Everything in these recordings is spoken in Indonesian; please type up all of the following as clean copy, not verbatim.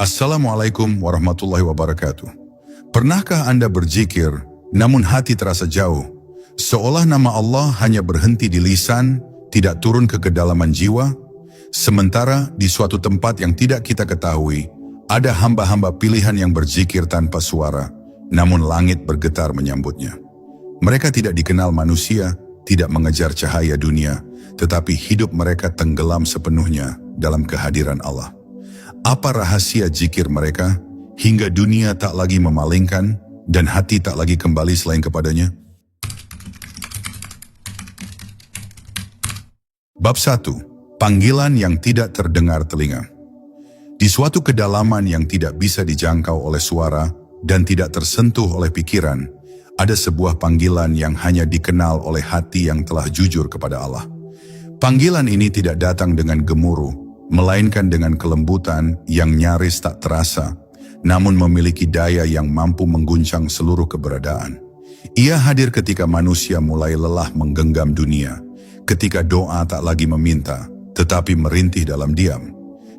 Assalamualaikum warahmatullahi wabarakatuh. Pernahkah Anda berzikir, namun hati terasa jauh? Seolah nama Allah hanya berhenti di lisan, tidak turun ke kedalaman jiwa? Sementara di suatu tempat yang tidak kita ketahui, ada hamba-hamba pilihan yang berzikir tanpa suara, namun langit bergetar menyambutnya. Mereka tidak dikenal manusia, tidak mengejar cahaya dunia, tetapi hidup mereka tenggelam sepenuhnya dalam kehadiran Allah. Apa rahasia zikir mereka hingga dunia tak lagi memalingkan dan hati tak lagi kembali selain kepadanya? Bab 1. Panggilan yang tidak terdengar telinga. Di suatu kedalaman yang tidak bisa dijangkau oleh suara dan tidak tersentuh oleh pikiran, ada sebuah panggilan yang hanya dikenal oleh hati yang telah jujur kepada Allah. Panggilan ini tidak datang dengan gemuruh, melainkan dengan kelembutan yang nyaris tak terasa, namun memiliki daya yang mampu mengguncang seluruh keberadaan. Ia hadir ketika manusia mulai lelah menggenggam dunia, ketika doa tak lagi meminta, tetapi merintih dalam diam.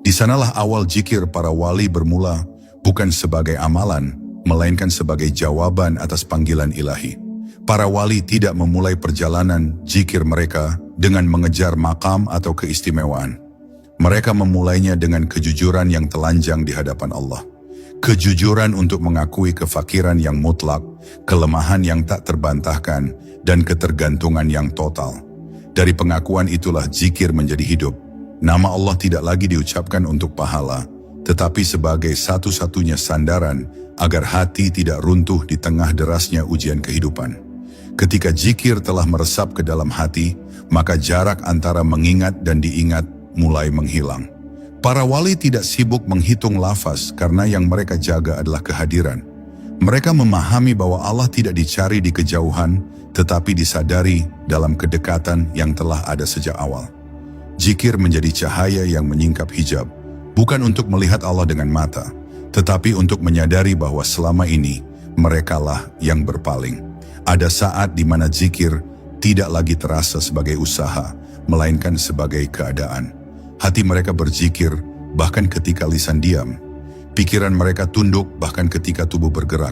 Di sanalah awal zikir para wali bermula, bukan sebagai amalan, melainkan sebagai jawaban atas panggilan ilahi. Para wali tidak memulai perjalanan zikir mereka dengan mengejar makam atau keistimewaan. Mereka memulainya dengan kejujuran yang telanjang di hadapan Allah. Kejujuran untuk mengakui kefakiran yang mutlak, kelemahan yang tak terbantahkan, dan ketergantungan yang total. Dari pengakuan itulah zikir menjadi hidup. Nama Allah tidak lagi diucapkan untuk pahala, tetapi sebagai satu-satunya sandaran agar hati tidak runtuh di tengah derasnya ujian kehidupan. Ketika zikir telah meresap ke dalam hati, maka jarak antara mengingat dan diingat mulai menghilang. Para wali tidak sibuk menghitung lafaz karena yang mereka jaga adalah kehadiran. Mereka memahami bahwa Allah tidak dicari di kejauhan, tetapi disadari dalam kedekatan yang telah ada sejak awal. Zikir menjadi cahaya yang menyingkap hijab, bukan untuk melihat Allah dengan mata, tetapi untuk menyadari bahwa selama ini merekalah yang berpaling. Ada saat di mana zikir tidak lagi terasa sebagai usaha, melainkan sebagai keadaan. Hati mereka berzikir bahkan ketika lisan diam. Pikiran mereka tunduk bahkan ketika tubuh bergerak.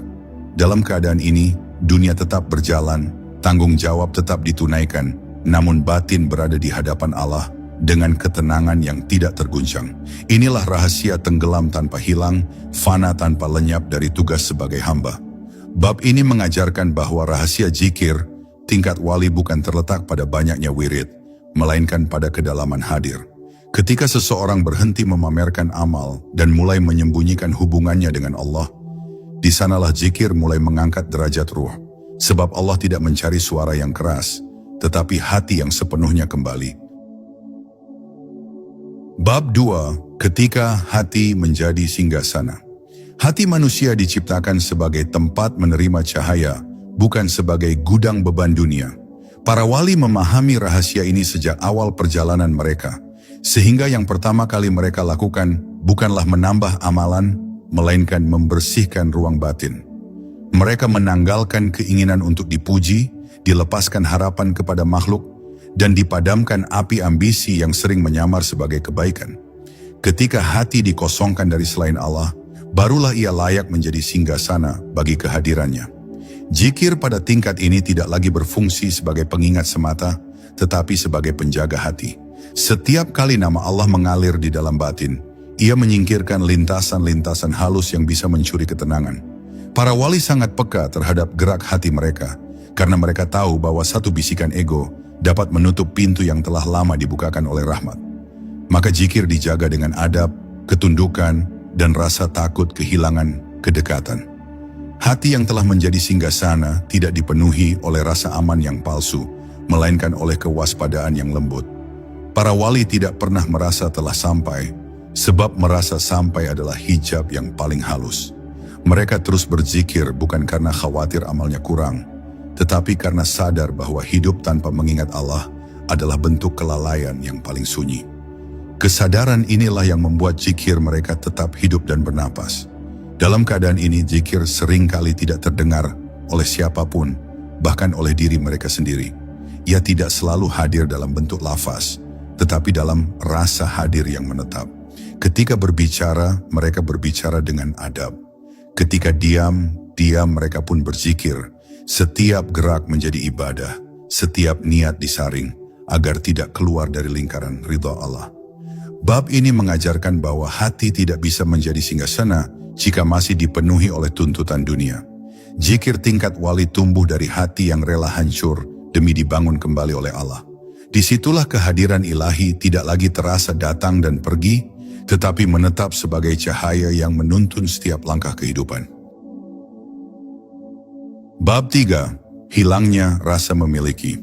Dalam keadaan ini, dunia tetap berjalan, tanggung jawab tetap ditunaikan, namun batin berada di hadapan Allah dengan ketenangan yang tidak terguncang. Inilah rahasia tenggelam tanpa hilang, fana tanpa lenyap dari tugas sebagai hamba. Bab ini mengajarkan bahwa rahasia zikir, tingkat wali bukan terletak pada banyaknya wirid, melainkan pada kedalaman hadir. Ketika seseorang berhenti memamerkan amal dan mulai menyembunyikan hubungannya dengan Allah, di sanalah zikir mulai mengangkat derajat ruh. Sebab Allah tidak mencari suara yang keras, tetapi hati yang sepenuhnya kembali. Bab 2. Ketika hati menjadi singgasana. Hati manusia diciptakan sebagai tempat menerima cahaya, bukan sebagai gudang beban dunia. Para wali memahami rahasia ini sejak awal perjalanan mereka. Sehingga yang pertama kali mereka lakukan bukanlah menambah amalan, melainkan membersihkan ruang batin. Mereka menanggalkan keinginan untuk dipuji, dilepaskan harapan kepada makhluk, dan dipadamkan api ambisi yang sering menyamar sebagai kebaikan. Ketika hati dikosongkan dari selain Allah, barulah ia layak menjadi singgasana bagi kehadirannya. Zikir pada tingkat ini tidak lagi berfungsi sebagai pengingat semata, tetapi sebagai penjaga hati. Setiap kali nama Allah mengalir di dalam batin, ia menyingkirkan lintasan-lintasan halus yang bisa mencuri ketenangan. Para wali sangat peka terhadap gerak hati mereka, karena mereka tahu bahwa satu bisikan ego dapat menutup pintu yang telah lama dibukakan oleh rahmat. Maka zikir dijaga dengan adab, ketundukan, dan rasa takut kehilangan kedekatan. Hati yang telah menjadi singgasana tidak dipenuhi oleh rasa aman yang palsu, melainkan oleh kewaspadaan yang lembut. Para wali tidak pernah merasa telah sampai, sebab merasa sampai adalah hijab yang paling halus. Mereka terus berzikir bukan karena khawatir amalnya kurang, tetapi karena sadar bahwa hidup tanpa mengingat Allah adalah bentuk kelalaian yang paling sunyi. Kesadaran inilah yang membuat zikir mereka tetap hidup dan bernapas. Dalam keadaan ini, zikir seringkali tidak terdengar oleh siapapun, bahkan oleh diri mereka sendiri. Ia tidak selalu hadir dalam bentuk lafaz, tetapi dalam rasa hadir yang menetap. Ketika berbicara, mereka berbicara dengan adab. Ketika diam, mereka pun berzikir. Setiap gerak menjadi ibadah, setiap niat disaring, agar tidak keluar dari lingkaran ridha Allah. Bab ini mengajarkan bahwa hati tidak bisa menjadi singgasana jika masih dipenuhi oleh tuntutan dunia. Zikir tingkat wali tumbuh dari hati yang rela hancur demi dibangun kembali oleh Allah. Disitulah kehadiran ilahi tidak lagi terasa datang dan pergi, tetapi menetap sebagai cahaya yang menuntun setiap langkah kehidupan. Bab 3. Hilangnya rasa memiliki.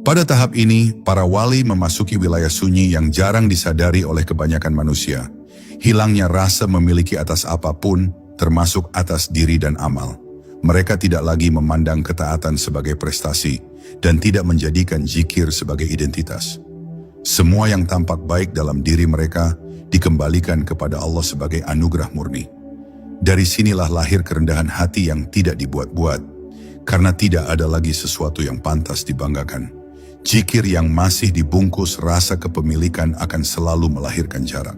Pada tahap ini, para wali memasuki wilayah sunyi yang jarang disadari oleh kebanyakan manusia. Hilangnya rasa memiliki atas apapun, termasuk atas diri dan amal. Mereka tidak lagi memandang ketaatan sebagai prestasi, dan tidak menjadikan zikir sebagai identitas. Semua yang tampak baik dalam diri mereka dikembalikan kepada Allah sebagai anugerah murni. Dari sinilah lahir kerendahan hati yang tidak dibuat-buat, karena tidak ada lagi sesuatu yang pantas dibanggakan. Zikir yang masih dibungkus rasa kepemilikan akan selalu melahirkan jarak.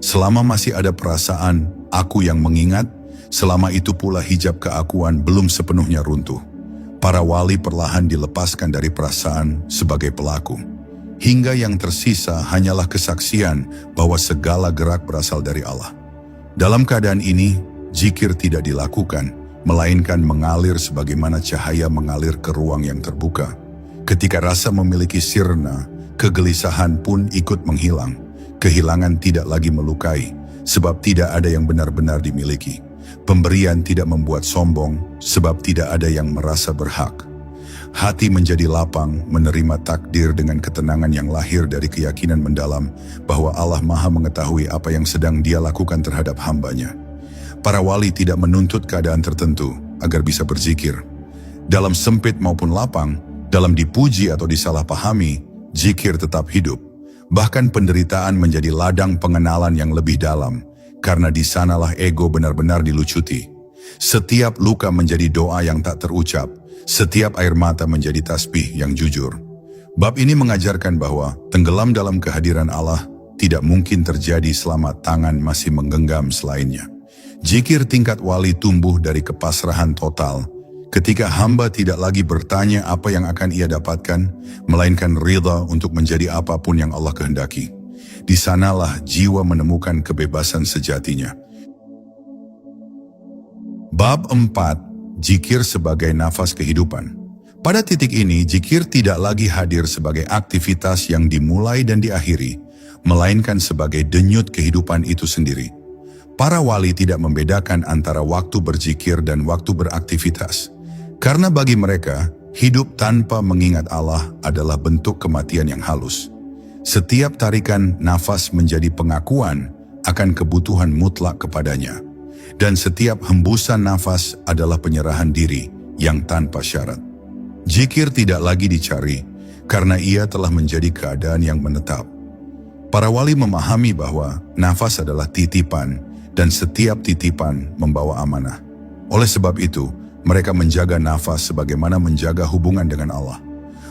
Selama masih ada perasaan aku yang mengingat, selama itu pula hijab keakuan belum sepenuhnya runtuh. Para wali perlahan dilepaskan dari perasaan sebagai pelaku. Hingga yang tersisa hanyalah kesaksian bahwa segala gerak berasal dari Allah. Dalam keadaan ini, zikir tidak dilakukan, melainkan mengalir sebagaimana cahaya mengalir ke ruang yang terbuka. Ketika rasa memiliki sirna, kegelisahan pun ikut menghilang. Kehilangan tidak lagi melukai, sebab tidak ada yang benar-benar dimiliki. Pemberian tidak membuat sombong, sebab tidak ada yang merasa berhak. Hati menjadi lapang, menerima takdir dengan ketenangan yang lahir dari keyakinan mendalam bahwa Allah Maha mengetahui apa yang sedang Dia lakukan terhadap hambanya. Para wali tidak menuntut keadaan tertentu agar bisa berzikir. Dalam sempit maupun lapang, dalam dipuji atau disalahpahami, zikir tetap hidup. Bahkan penderitaan menjadi ladang pengenalan yang lebih dalam, karena di sanalah ego benar-benar dilucuti. Setiap luka menjadi doa yang tak terucap, setiap air mata menjadi tasbih yang jujur. Bab ini mengajarkan bahwa tenggelam dalam kehadiran Allah tidak mungkin terjadi selama tangan masih menggenggam selainnya. Zikir tingkat wali tumbuh dari kepasrahan total, ketika hamba tidak lagi bertanya apa yang akan ia dapatkan, melainkan ridha untuk menjadi apapun yang Allah kehendaki. Di sanalah jiwa menemukan kebebasan sejatinya. Bab 4. Zikir sebagai nafas kehidupan. Pada titik ini, zikir tidak lagi hadir sebagai aktivitas yang dimulai dan diakhiri, melainkan sebagai denyut kehidupan itu sendiri. Para wali tidak membedakan antara waktu berzikir dan waktu beraktivitas. Karena bagi mereka, hidup tanpa mengingat Allah adalah bentuk kematian yang halus. Setiap tarikan nafas menjadi pengakuan akan kebutuhan mutlak kepadanya. Dan setiap hembusan nafas adalah penyerahan diri yang tanpa syarat. Zikir tidak lagi dicari, karena ia telah menjadi keadaan yang menetap. Para wali memahami bahwa nafas adalah titipan, dan setiap titipan membawa amanah. Oleh sebab itu, mereka menjaga nafas sebagaimana menjaga hubungan dengan Allah.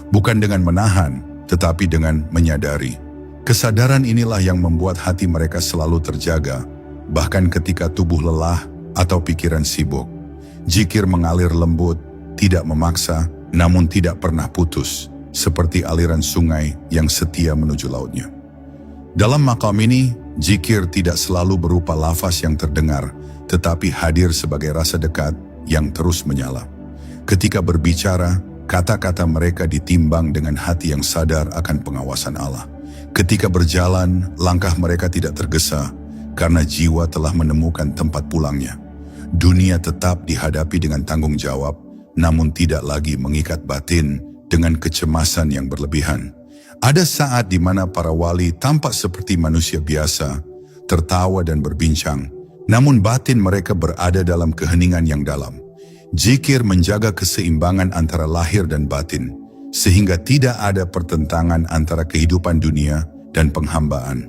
Bukan dengan menahan, tetapi dengan menyadari. Kesadaran inilah yang membuat hati mereka selalu terjaga, bahkan ketika tubuh lelah atau pikiran sibuk. Zikir mengalir lembut, tidak memaksa, namun tidak pernah putus, seperti aliran sungai yang setia menuju lautnya. Dalam maqam ini, zikir tidak selalu berupa lafaz yang terdengar, tetapi hadir sebagai rasa dekat yang terus menyala. Ketika berbicara, kata-kata mereka ditimbang dengan hati yang sadar akan pengawasan Allah. Ketika berjalan, langkah mereka tidak tergesa, karena jiwa telah menemukan tempat pulangnya. Dunia tetap dihadapi dengan tanggung jawab, namun tidak lagi mengikat batin dengan kecemasan yang berlebihan. Ada saat di mana para wali tampak seperti manusia biasa, tertawa dan berbincang, namun batin mereka berada dalam keheningan yang dalam. Zikir menjaga keseimbangan antara lahir dan batin, sehingga tidak ada pertentangan antara kehidupan dunia dan penghambaan.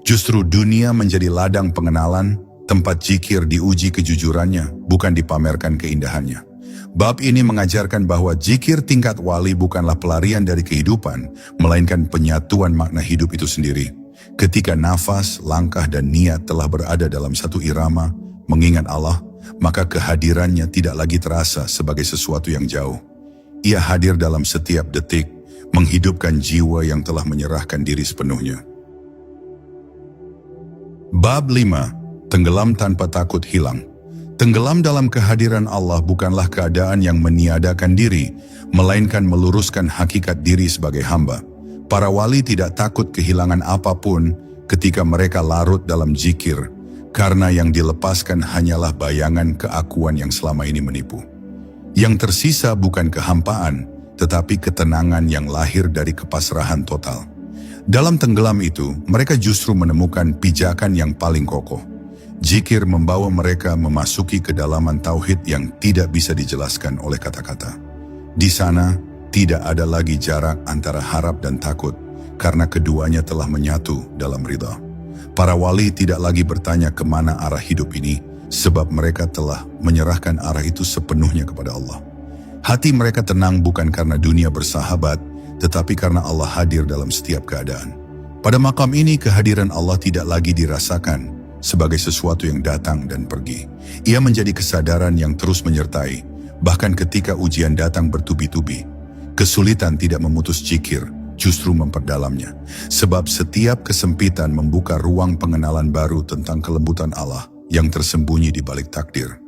Justru dunia menjadi ladang pengenalan, tempat zikir diuji kejujurannya, bukan dipamerkan keindahannya. Bab ini mengajarkan bahwa zikir tingkat wali bukanlah pelarian dari kehidupan, melainkan penyatuan makna hidup itu sendiri. Ketika nafas, langkah, dan niat telah berada dalam satu irama, mengingat Allah, maka kehadirannya tidak lagi terasa sebagai sesuatu yang jauh. Ia hadir dalam setiap detik, menghidupkan jiwa yang telah menyerahkan diri sepenuhnya. Bab 5. Tenggelam tanpa takut hilang. Tenggelam dalam kehadiran Allah bukanlah keadaan yang meniadakan diri, melainkan meluruskan hakikat diri sebagai hamba. Para wali tidak takut kehilangan apapun ketika mereka larut dalam zikir, karena yang dilepaskan hanyalah bayangan keakuan yang selama ini menipu. Yang tersisa bukan kehampaan, tetapi ketenangan yang lahir dari kepasrahan total. Dalam tenggelam itu, mereka justru menemukan pijakan yang paling kokoh. Zikir membawa mereka memasuki kedalaman tauhid yang tidak bisa dijelaskan oleh kata-kata. Di sana, tidak ada lagi jarak antara harap dan takut, karena keduanya telah menyatu dalam ridha. Para wali tidak lagi bertanya kemana arah hidup ini, sebab mereka telah menyerahkan arah itu sepenuhnya kepada Allah. Hati mereka tenang bukan karena dunia bersahabat, tetapi karena Allah hadir dalam setiap keadaan. Pada makam ini, kehadiran Allah tidak lagi dirasakan sebagai sesuatu yang datang dan pergi. Ia menjadi kesadaran yang terus menyertai, bahkan ketika ujian datang bertubi-tubi. Kesulitan tidak memutus zikir, justru memperdalamnya. Sebab setiap kesempitan membuka ruang pengenalan baru tentang kelembutan Allah yang tersembunyi di balik takdir.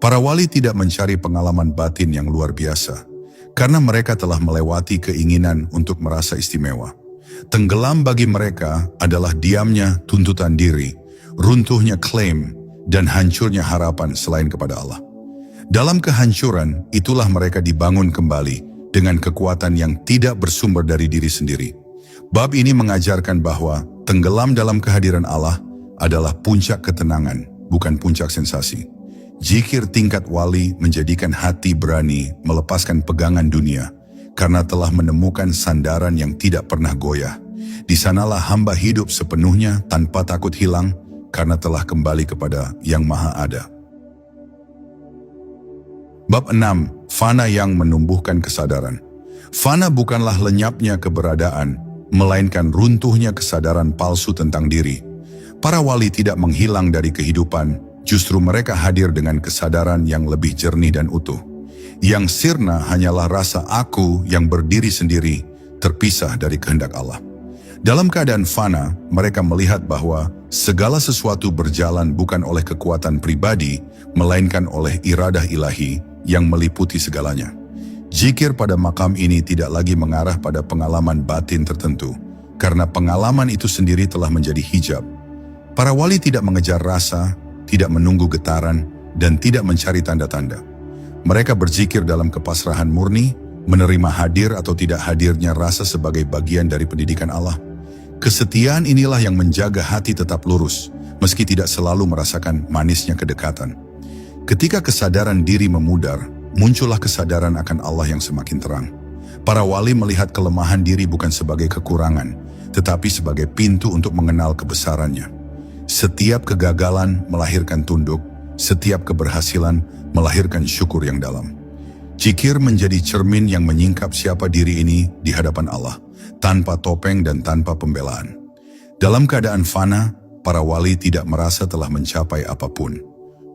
Para wali tidak mencari pengalaman batin yang luar biasa, karena mereka telah melewati keinginan untuk merasa istimewa. Tenggelam bagi mereka adalah diamnya tuntutan diri, runtuhnya klaim, dan hancurnya harapan selain kepada Allah. Dalam kehancuran, itulah mereka dibangun kembali dengan kekuatan yang tidak bersumber dari diri sendiri. Bab ini mengajarkan bahwa tenggelam dalam kehadiran Allah adalah puncak ketenangan, bukan puncak sensasi. Zikir tingkat wali menjadikan hati berani melepaskan pegangan dunia, karena telah menemukan sandaran yang tidak pernah goyah. Di sanalah hamba hidup sepenuhnya tanpa takut hilang, karena telah kembali kepada Yang Maha Ada. Bab 6. Fana yang menumbuhkan kesadaran. Fana bukanlah lenyapnya keberadaan, melainkan runtuhnya kesadaran palsu tentang diri. Para wali tidak menghilang dari kehidupan, justru mereka hadir dengan kesadaran yang lebih jernih dan utuh. Yang sirna hanyalah rasa aku yang berdiri sendiri, terpisah dari kehendak Allah. Dalam keadaan fana, mereka melihat bahwa segala sesuatu berjalan bukan oleh kekuatan pribadi, melainkan oleh iradah ilahi yang meliputi segalanya. Zikir pada makam ini tidak lagi mengarah pada pengalaman batin tertentu, karena pengalaman itu sendiri telah menjadi hijab. Para wali tidak mengejar rasa, tidak menunggu getaran, dan tidak mencari tanda-tanda. Mereka berzikir dalam kepasrahan murni, menerima hadir atau tidak hadirnya rasa sebagai bagian dari pendidikan Allah. Kesetiaan inilah yang menjaga hati tetap lurus, meski tidak selalu merasakan manisnya kedekatan. Ketika kesadaran diri memudar, muncullah kesadaran akan Allah yang semakin terang. Para wali melihat kelemahan diri bukan sebagai kekurangan, tetapi sebagai pintu untuk mengenal kebesarannya. Setiap kegagalan melahirkan tunduk, setiap keberhasilan melahirkan syukur yang dalam. Zikir menjadi cermin yang menyingkap siapa diri ini di hadapan Allah, tanpa topeng dan tanpa pembelaan. Dalam keadaan fana, para wali tidak merasa telah mencapai apapun.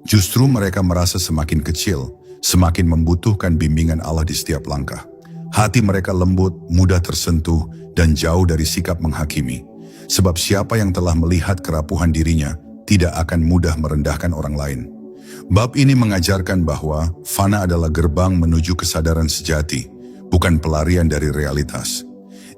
Justru mereka merasa semakin kecil, semakin membutuhkan bimbingan Allah di setiap langkah. Hati mereka lembut, mudah tersentuh, dan jauh dari sikap menghakimi. Sebab siapa yang telah melihat kerapuhan dirinya, tidak akan mudah merendahkan orang lain. Bab ini mengajarkan bahwa fana adalah gerbang menuju kesadaran sejati, bukan pelarian dari realitas.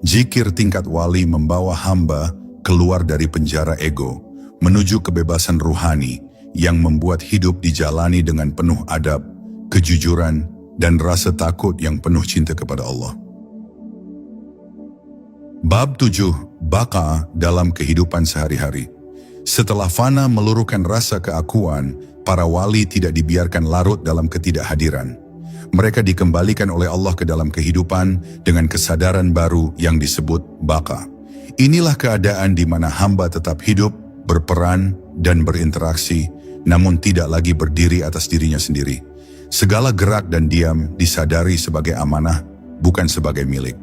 Zikir tingkat wali membawa hamba keluar dari penjara ego, menuju kebebasan ruhani, yang membuat hidup dijalani dengan penuh adab, kejujuran, dan rasa takut yang penuh cinta kepada Allah. Bab 7. Baka dalam kehidupan sehari-hari. Setelah fana meluruhkan rasa keakuan, para wali tidak dibiarkan larut dalam ketidakhadiran. Mereka dikembalikan oleh Allah ke dalam kehidupan dengan kesadaran baru yang disebut baka. Inilah keadaan di mana hamba tetap hidup, berperan, dan berinteraksi, namun tidak lagi berdiri atas dirinya sendiri. Segala gerak dan diam disadari sebagai amanah, bukan sebagai milik.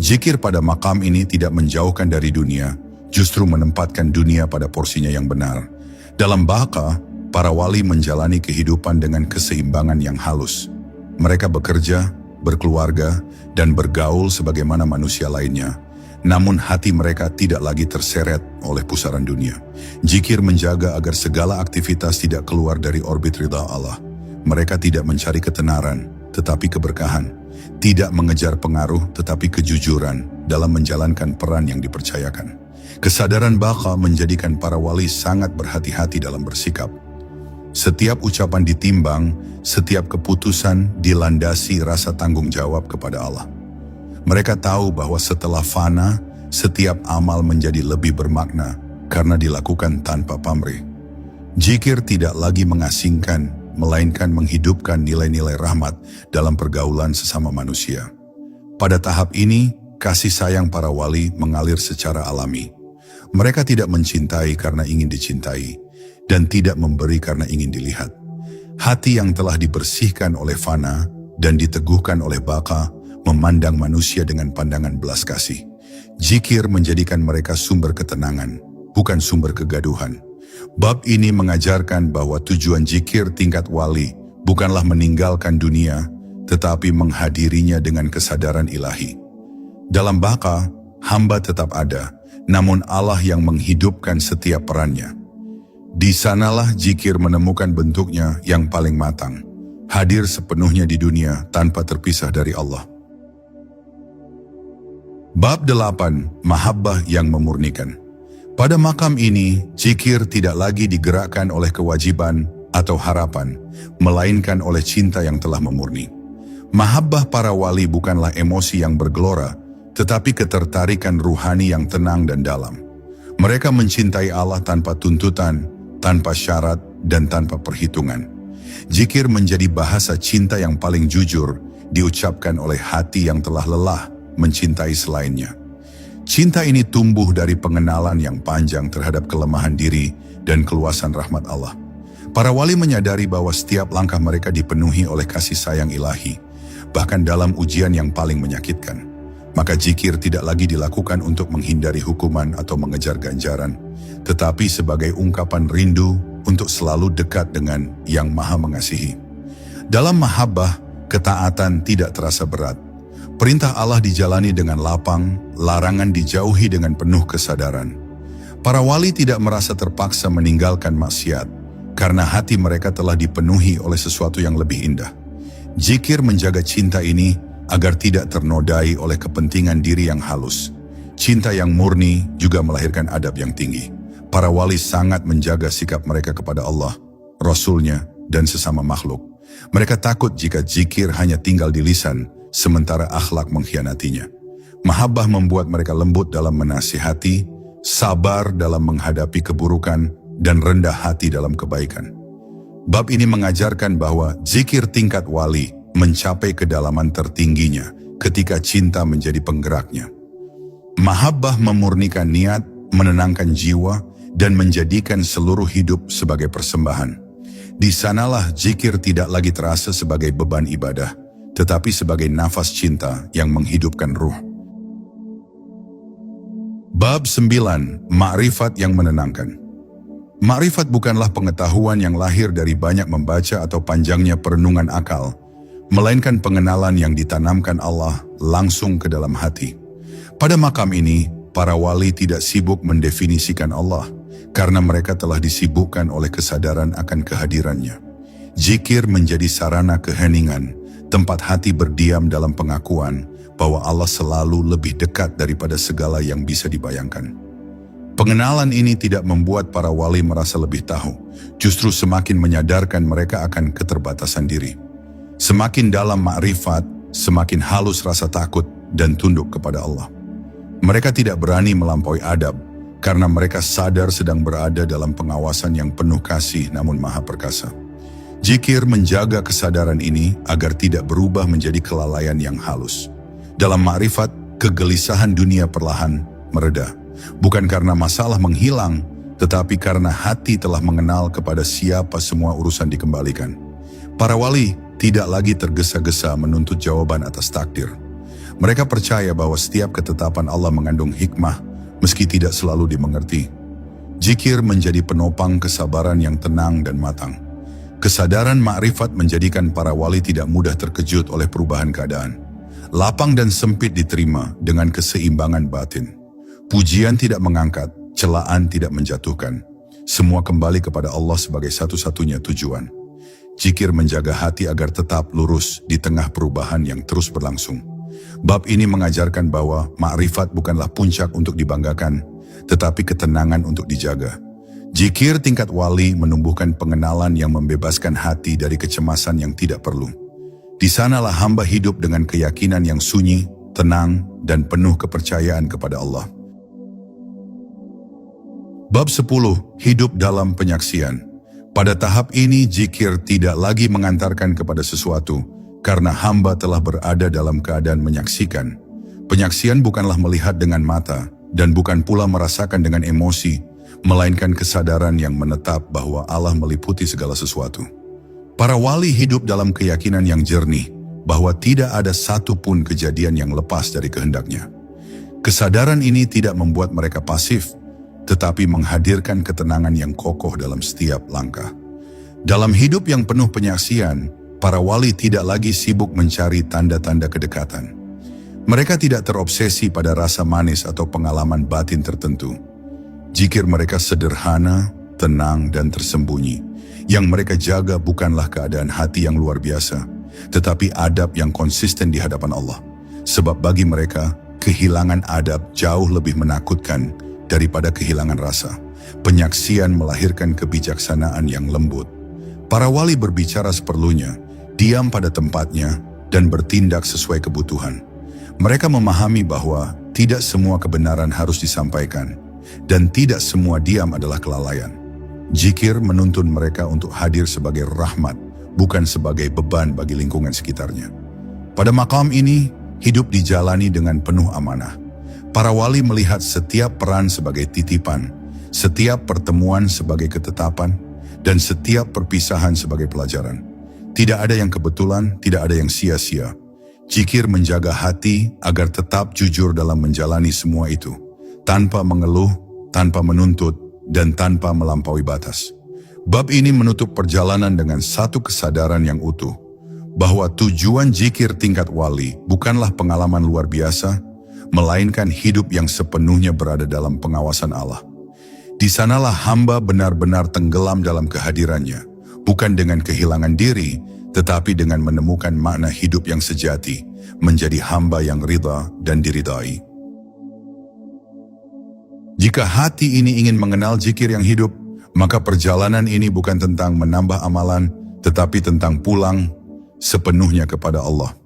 Zikir pada makam ini tidak menjauhkan dari dunia, justru menempatkan dunia pada porsinya yang benar. Dalam baka, para wali menjalani kehidupan dengan keseimbangan yang halus. Mereka bekerja, berkeluarga, dan bergaul sebagaimana manusia lainnya. Namun hati mereka tidak lagi terseret oleh pusaran dunia. Zikir menjaga agar segala aktivitas tidak keluar dari orbit ridha Allah. Mereka tidak mencari ketenaran, tetapi keberkahan. Tidak mengejar pengaruh, tetapi kejujuran dalam menjalankan peran yang dipercayakan. Kesadaran baka menjadikan para wali sangat berhati-hati dalam bersikap. Setiap ucapan ditimbang, setiap keputusan dilandasi rasa tanggung jawab kepada Allah. Mereka tahu bahwa setelah fana, setiap amal menjadi lebih bermakna karena dilakukan tanpa pamrih. Zikir tidak lagi mengasingkan, melainkan menghidupkan nilai-nilai rahmat dalam pergaulan sesama manusia. Pada tahap ini, kasih sayang para wali mengalir secara alami. Mereka tidak mencintai karena ingin dicintai, dan tidak memberi karena ingin dilihat. Hati yang telah dibersihkan oleh fana dan diteguhkan oleh baka, memandang manusia dengan pandangan belas kasih. Zikir menjadikan mereka sumber ketenangan, bukan sumber kegaduhan. Bab ini mengajarkan bahwa tujuan zikir tingkat wali bukanlah meninggalkan dunia, tetapi menghadirinya dengan kesadaran ilahi. Dalam baka, hamba tetap ada, namun Allah yang menghidupkan setiap perannya. Di sanalah zikir menemukan bentuknya yang paling matang, hadir sepenuhnya di dunia tanpa terpisah dari Allah. Bab 8. Mahabbah yang memurnikan. Pada makam ini, zikir tidak lagi digerakkan oleh kewajiban atau harapan, melainkan oleh cinta yang telah memurni. Mahabbah para wali bukanlah emosi yang bergelora, tetapi ketertarikan ruhani yang tenang dan dalam. Mereka mencintai Allah tanpa tuntutan, tanpa syarat, dan tanpa perhitungan. Zikir menjadi bahasa cinta yang paling jujur, diucapkan oleh hati yang telah lelah mencintai selainnya. Cinta ini tumbuh dari pengenalan yang panjang terhadap kelemahan diri dan keluasan rahmat Allah. Para wali menyadari bahwa setiap langkah mereka dipenuhi oleh kasih sayang ilahi, bahkan dalam ujian yang paling menyakitkan. Maka zikir tidak lagi dilakukan untuk menghindari hukuman atau mengejar ganjaran, tetapi sebagai ungkapan rindu untuk selalu dekat dengan Yang Maha Mengasihi. Dalam mahabbah, ketaatan tidak terasa berat. Perintah Allah dijalani dengan lapang, larangan dijauhi dengan penuh kesadaran. Para wali tidak merasa terpaksa meninggalkan maksiat, karena hati mereka telah dipenuhi oleh sesuatu yang lebih indah. Zikir menjaga cinta ini agar tidak ternodai oleh kepentingan diri yang halus. Cinta yang murni juga melahirkan adab yang tinggi. Para wali sangat menjaga sikap mereka kepada Allah, Rasul-Nya, dan sesama makhluk. Mereka takut jika zikir hanya tinggal di lisan, sementara akhlak mengkhianatinya. Mahabbah membuat mereka lembut dalam menasihati, sabar dalam menghadapi keburukan, dan rendah hati dalam kebaikan. Bab ini mengajarkan bahwa zikir tingkat wali mencapai kedalaman tertingginya ketika cinta menjadi penggeraknya. Mahabbah memurnikan niat, menenangkan jiwa, dan menjadikan seluruh hidup sebagai persembahan. Di sanalah zikir tidak lagi terasa sebagai beban ibadah, tetapi sebagai nafas cinta yang menghidupkan ruh. Bab 9. Ma'rifat yang menenangkan. Ma'rifat bukanlah pengetahuan yang lahir dari banyak membaca atau panjangnya perenungan akal, melainkan pengenalan yang ditanamkan Allah langsung ke dalam hati. Pada makam ini, para wali tidak sibuk mendefinisikan Allah, karena mereka telah disibukkan oleh kesadaran akan kehadirannya. Zikir menjadi sarana keheningan, tempat hati berdiam dalam pengakuan bahwa Allah selalu lebih dekat daripada segala yang bisa dibayangkan. Pengenalan ini tidak membuat para wali merasa lebih tahu, justru semakin menyadarkan mereka akan keterbatasan diri. Semakin dalam makrifat, semakin halus rasa takut dan tunduk kepada Allah. Mereka tidak berani melampaui adab, karena mereka sadar sedang berada dalam pengawasan yang penuh kasih namun maha perkasa. Zikir menjaga kesadaran ini agar tidak berubah menjadi kelalaian yang halus. Dalam makrifat, kegelisahan dunia perlahan mereda. Bukan karena masalah menghilang, tetapi karena hati telah mengenal kepada siapa semua urusan dikembalikan. Para wali tidak lagi tergesa-gesa menuntut jawaban atas takdir. Mereka percaya bahwa setiap ketetapan Allah mengandung hikmah, meski tidak selalu dimengerti. Zikir menjadi penopang kesabaran yang tenang dan matang. Kesadaran makrifat menjadikan para wali tidak mudah terkejut oleh perubahan keadaan. Lapang dan sempit diterima dengan keseimbangan batin. Pujian tidak mengangkat, celaan tidak menjatuhkan. Semua kembali kepada Allah sebagai satu-satunya tujuan. Zikir menjaga hati agar tetap lurus di tengah perubahan yang terus berlangsung. Bab ini mengajarkan bahwa makrifat bukanlah puncak untuk dibanggakan, tetapi ketenangan untuk dijaga. Zikir tingkat wali menumbuhkan pengenalan yang membebaskan hati dari kecemasan yang tidak perlu. Di sanalah hamba hidup dengan keyakinan yang sunyi, tenang, dan penuh kepercayaan kepada Allah. Bab 10. Hidup dalam penyaksian. Pada tahap ini, zikir tidak lagi mengantarkan kepada sesuatu, karena hamba telah berada dalam keadaan menyaksikan. Penyaksian bukanlah melihat dengan mata, dan bukan pula merasakan dengan emosi, melainkan kesadaran yang menetap bahwa Allah meliputi segala sesuatu. Para wali hidup dalam keyakinan yang jernih, bahwa tidak ada satu pun kejadian yang lepas dari kehendaknya. Kesadaran ini tidak membuat mereka pasif, tetapi menghadirkan ketenangan yang kokoh dalam setiap langkah. Dalam hidup yang penuh penyaksian, para wali tidak lagi sibuk mencari tanda-tanda kedekatan. Mereka tidak terobsesi pada rasa manis atau pengalaman batin tertentu. Zikir mereka sederhana, tenang, dan tersembunyi. Yang mereka jaga bukanlah keadaan hati yang luar biasa, tetapi adab yang konsisten di hadapan Allah. Sebab bagi mereka, kehilangan adab jauh lebih menakutkan daripada kehilangan rasa. Penyaksian melahirkan kebijaksanaan yang lembut. Para wali berbicara seperlunya, diam pada tempatnya, dan bertindak sesuai kebutuhan. Mereka memahami bahwa tidak semua kebenaran harus disampaikan, dan tidak semua diam adalah kelalaian. Zikir menuntun mereka untuk hadir sebagai rahmat, bukan sebagai beban bagi lingkungan sekitarnya. Pada makam ini, hidup dijalani dengan penuh amanah. Para wali melihat setiap peran sebagai titipan, setiap pertemuan sebagai ketetapan, dan setiap perpisahan sebagai pelajaran. Tidak ada yang kebetulan, tidak ada yang sia-sia. Zikir menjaga hati agar tetap jujur dalam menjalani semua itu, tanpa mengeluh, tanpa menuntut, dan tanpa melampaui batas. Bab ini menutup perjalanan dengan satu kesadaran yang utuh, bahwa tujuan zikir tingkat wali bukanlah pengalaman luar biasa, melainkan hidup yang sepenuhnya berada dalam pengawasan Allah. Di sanalah hamba benar-benar tenggelam dalam kehadirannya, bukan dengan kehilangan diri, tetapi dengan menemukan makna hidup yang sejati, menjadi hamba yang ridha dan diridai. Jika hati ini ingin mengenal zikir yang hidup, maka perjalanan ini bukan tentang menambah amalan, tetapi tentang pulang sepenuhnya kepada Allah.